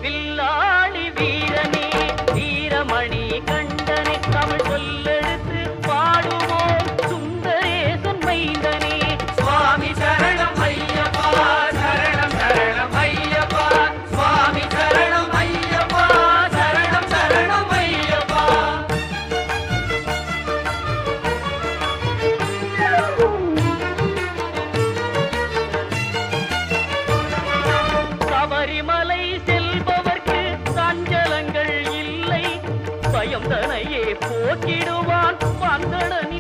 வில்லாளி வீரனே வீரமணி கண்டனே தமிழ் சொல்லெடுத்து பாடுவோம் சுந்தரேசன் மைந்தனே. சுவாமி சரணம் ஐயப்பா சரணம் சரணம் ஐயப்பா சுவாமி சரணம் ஐயப்பா சரணம் சரணம் ஐயப்பா. சபரிமலை செல்பவர்க்கு சஞ்சலங்கள் இல்லை பயம் தனையே போக்கிடுவான் வந்தடனி